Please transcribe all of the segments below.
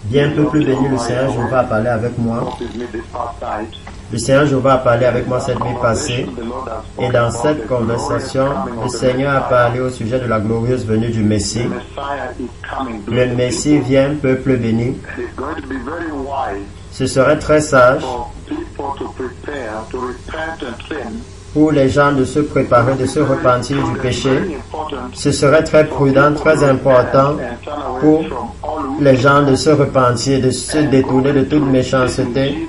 Bien, peuple béni, le Seigneur Jéhovah a parlé avec moi. Le Seigneur Jéhovah a parlé avec moi cette nuit passée. Et dans cette conversation, le Seigneur a parlé au sujet de la glorieuse venue du Messie. Le Messie vient, peuple béni. Ce serait très sage pour les gens de se préparer, de se repentir du péché. Ce serait très prudent, très important pour les gens de se repentir, de se détourner de toute méchanceté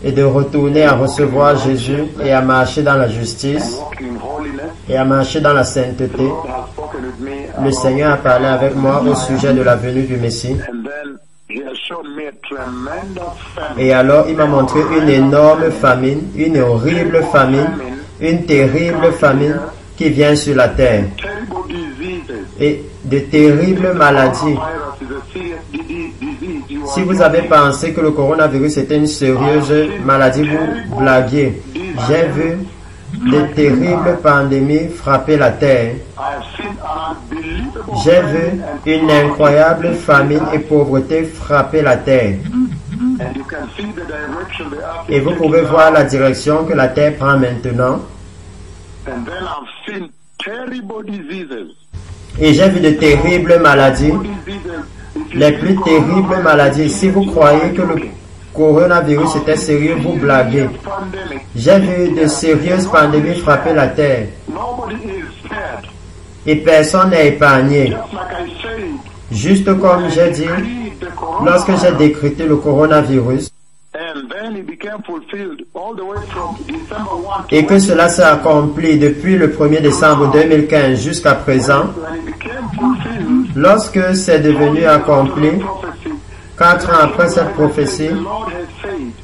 et de retourner à recevoir Jésus et à marcher dans la justice et à marcher dans la sainteté. Le Seigneur a parlé avec moi au sujet de la venue du Messie. Et alors il m'a montré une énorme famine, une horrible famine, une terrible famine qui vient sur la terre. Et de terribles maladies. Si vous avez pensé que le coronavirus était une sérieuse maladie, vous blaguez. J'ai vu de terribles pandémies frapper la terre. J'ai vu une incroyable famine et pauvreté frapper la terre. Et vous pouvez voir la direction que la terre prend maintenant. Et j'ai vu de terribles maladies, les plus terribles maladies. Si vous croyez que le coronavirus était sérieux, vous blaguez. J'ai vu de sérieuses pandémies frapper la terre. Et personne n'est épargné. Juste comme j'ai dit, lorsque j'ai décrété le coronavirus, et que cela s'est accompli depuis le 1er décembre 2015 jusqu'à présent, lorsque c'est devenu accompli, 4 ans après cette prophétie,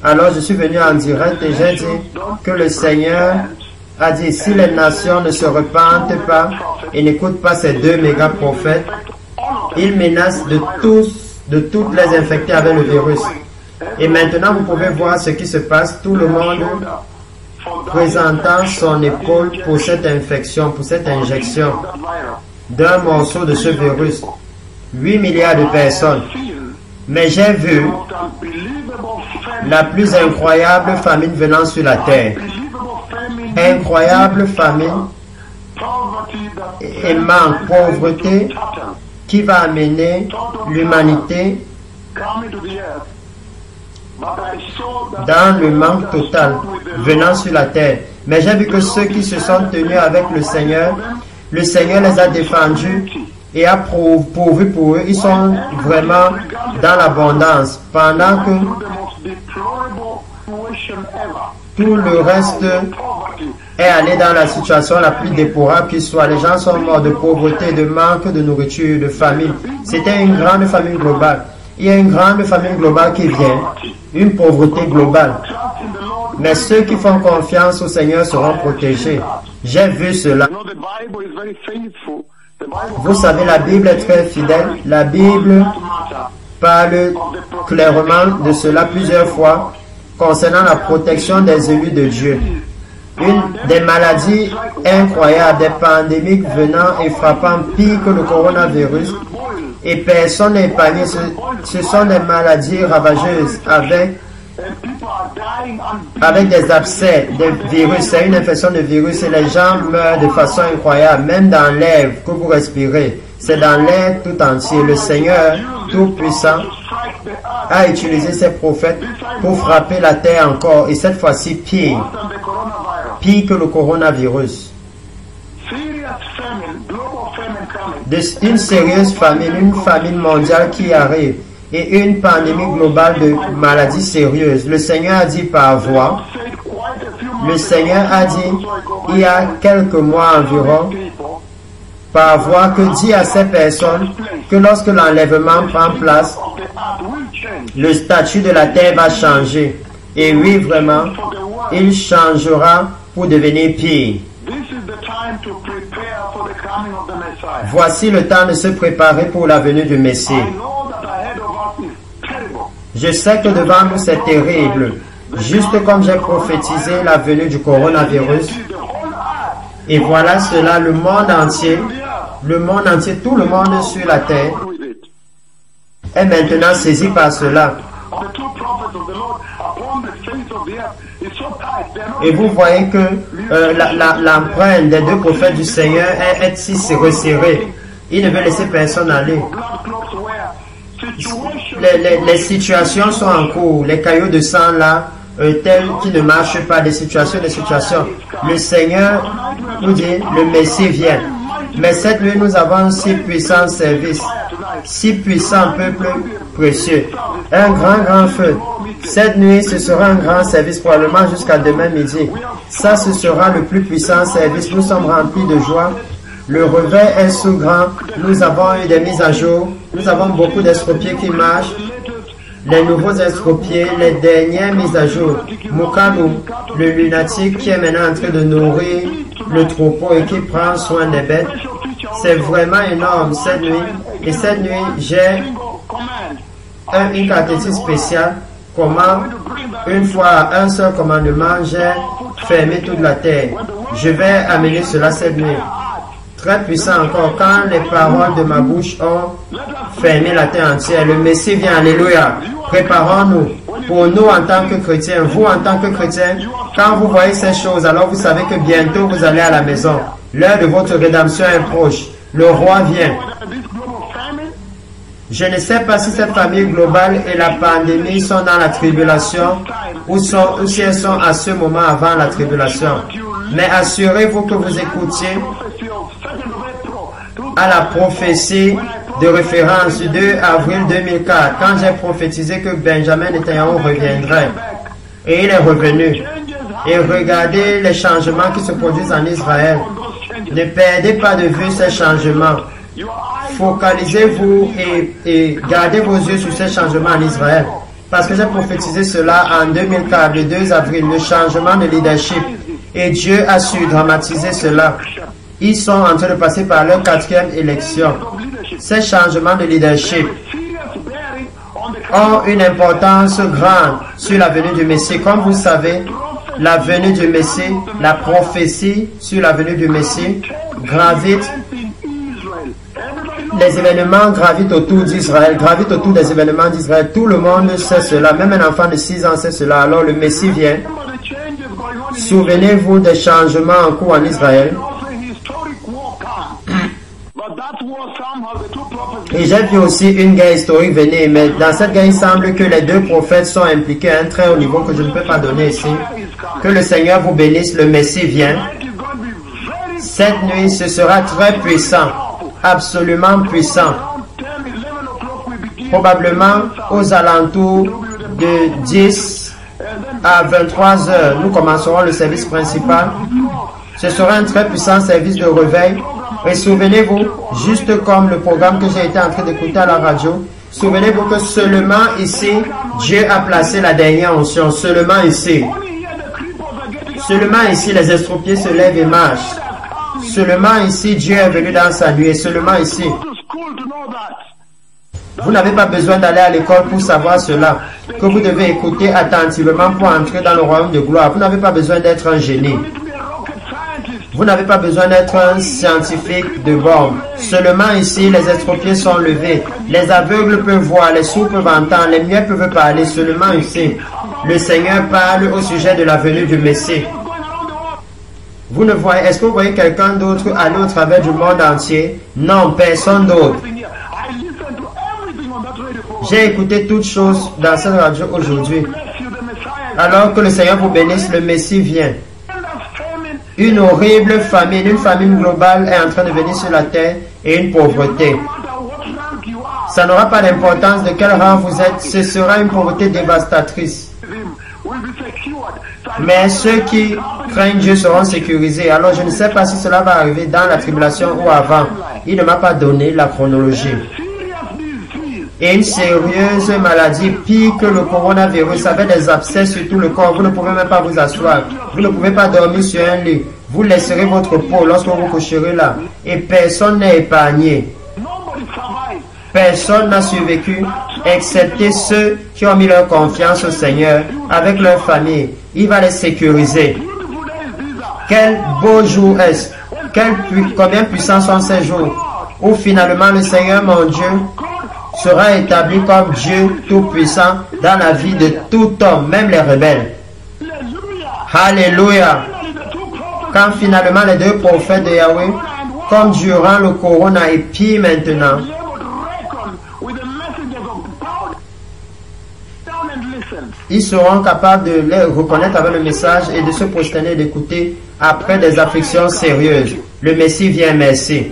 alors je suis venu en direct et j'ai dit que le Seigneur a dit, si les nations ne se repentent pas et n'écoutent pas ces 2 méga prophètes, ils menacent de toutes les infecter avec le virus. Et maintenant, vous pouvez voir ce qui se passe. Tout le monde présentant son épaule pour cette infection, pour cette injection d'un morceau de ce virus. 8 milliards de personnes. Mais j'ai vu la plus incroyable famine venant sur la terre. Incroyable famine et manque, pauvreté qui va amener l'humanité dans le manque total venant sur la terre. Mais j'ai vu que ceux qui se sont tenus avec le Seigneur les a défendus et a pourvu pour eux. Ils sont vraiment dans l'abondance pendant que tout le reste est allé dans la situation la plus déplorable qui soit. Les gens sont morts de pauvreté, de manque de nourriture, de famine. C'était une grande famine globale. Il y a une grande famine globale qui vient, une pauvreté globale. Mais ceux qui font confiance au Seigneur seront protégés. J'ai vu cela. Vous savez, la Bible est très fidèle. La Bible parle clairement de cela plusieurs fois concernant la protection des élus de Dieu. Des maladies incroyables, des pandémies venant et frappant pire que le coronavirus. Et personne n'est épargné. Ce sont des maladies ravageuses avec des abcès, des virus. C'est une infection de virus et les gens meurent de façon incroyable, même dans l'air que vous respirez. C'est dans l'air tout entier. Le Seigneur Tout-Puissant a utilisé ses prophètes pour frapper la terre encore, et cette fois-ci pire que le coronavirus. Une sérieuse famine, une famine mondiale qui arrive et une pandémie globale de maladies sérieuses. Le Seigneur a dit par voix, le Seigneur a dit il y a quelques mois environ, par voix, que dit à ces personnes que lorsque l'enlèvement prend place, le statut de la terre va changer. Et oui, vraiment, il changera pour devenir pire. Voici le temps de se préparer pour la venue du Messie. Je sais que devant nous c'est terrible, juste comme j'ai prophétisé la venue du coronavirus. Et voilà cela, le monde entier, tout le monde sur la terre est maintenant saisi par cela. Et vous voyez que l'empreinte des deux prophètes du Seigneur est si resserrée. Il ne veut laisser personne aller. Les situations sont en cours. Les caillots de sang là, tels qui ne marchent pas, des situations. Le Seigneur nous dit, le Messie vient. Mais cette nuit, nous avons un si puissant service, si puissant peuple précieux. Un grand feu. Cette nuit, ce sera un grand service, probablement jusqu'à demain midi. Ça, ce sera le plus puissant service. Nous sommes remplis de joie. Le réveil est sous grand. Nous avons eu des mises à jour. Nous avons beaucoup d'estropiés qui marchent. Les nouveaux estropiés, les dernières mises à jour. Mukadu, le lunatique qui est maintenant en train de nourrir le troupeau et qui prend soin des bêtes. C'est vraiment énorme cette nuit. Et cette nuit, j'ai une caractéristique spéciale. Comment, une fois un seul commandement, j'ai fermé toute la terre. Je vais amener cela cette nuit. Très puissant encore. Quand les paroles de ma bouche ont fermé la terre entière, le Messie vient. Alléluia. Préparons-nous. Pour nous en tant que chrétiens, vous en tant que chrétiens, quand vous voyez ces choses, alors vous savez que bientôt vous allez à la maison. L'heure de votre rédemption est proche. Le roi vient. Je ne sais pas si cette famille globale et la pandémie sont dans la tribulation ou si elles sont à ce moment avant la tribulation. Mais assurez-vous que vous écoutiez à la prophétie de référence du 2 avril 2004, quand j'ai prophétisé que Benjamin Netanyahu reviendrait. Et il est revenu. Et regardez les changements qui se produisent en Israël. Ne perdez pas de vue ces changements. Focalisez-vous et gardez vos yeux sur ces changements en Israël. Parce que j'ai prophétisé cela en 2004, le 2 avril, le changement de leadership. Et Dieu a su dramatiser cela. Ils sont en train de passer par leur 4e élection. Ces changements de leadership ont une importance grande sur la venue du Messie. Comme vous savez, la venue du Messie, la prophétie sur la venue du Messie gravite. Les événements gravitent autour d'Israël, gravitent autour des événements d'Israël. Tout le monde sait cela, même un enfant de 6 ans sait cela. Alors le Messie vient. Souvenez-vous des changements en cours en Israël. Et j'ai vu aussi une guerre historique venir, mais dans cette guerre, il semble que les deux prophètes sont impliqués à un très haut niveau que je ne peux pas donner ici. Que le Seigneur vous bénisse, le Messie vient. Cette nuit, ce sera très puissant, absolument puissant. Probablement aux alentours de 10 à 23 heures, nous commencerons le service principal. Ce sera un très puissant service de réveil. Et souvenez-vous, juste comme le programme que j'ai été en train d'écouter à la radio, souvenez-vous que seulement ici, Dieu a placé la dernière onction. Seulement ici. Seulement ici, les estropiés se lèvent et marchent. Seulement ici, Dieu est venu dans sa nuit. Seulement ici. Vous n'avez pas besoin d'aller à l'école pour savoir cela. Que vous devez écouter attentivement pour entrer dans le royaume de gloire. Vous n'avez pas besoin d'être un génie. Vous n'avez pas besoin d'être un scientifique de borne. Seulement ici, les estropiés sont levés. Les aveugles peuvent voir, les sourds peuvent entendre, les muets peuvent parler. Seulement ici, le Seigneur parle au sujet de la venue du Messie. Vous ne voyez, est-ce que vous voyez quelqu'un d'autre aller au travers du monde entier? Non, personne d'autre. J'ai écouté toutes choses dans cette radio aujourd'hui. Alors que le Seigneur vous bénisse, le Messie vient. Une horrible famine, une famine globale est en train de venir sur la terre et une pauvreté. Ça n'aura pas d'importance de quel rang vous êtes, ce sera une pauvreté dévastatrice. Mais ceux qui craignent Dieu seront sécurisés. Alors je ne sais pas si cela va arriver dans la tribulation ou avant. Il ne m'a pas donné la chronologie. Et une sérieuse maladie, pire que le coronavirus, avec des abcès sur tout le corps. Vous ne pouvez même pas vous asseoir. Vous ne pouvez pas dormir sur un lit. Vous laisserez votre peau lorsque vous coucherez là. Et personne n'est épargné. Personne n'a survécu, excepté ceux qui ont mis leur confiance au Seigneur avec leur famille. Il va les sécuriser. Quel beau jour est-ce? Combien puissants sont ces jours où finalement le Seigneur, mon Dieu, sera établi comme Dieu Tout-Puissant dans la vie de tout homme, même les rebelles. Alléluia. Quand finalement les deux prophètes de Yahweh, comme durant le corona et puis maintenant, ils seront capables de les reconnaître avec le message et de se prosterner et d'écouter après des afflictions sérieuses. Le Messie vient, merci.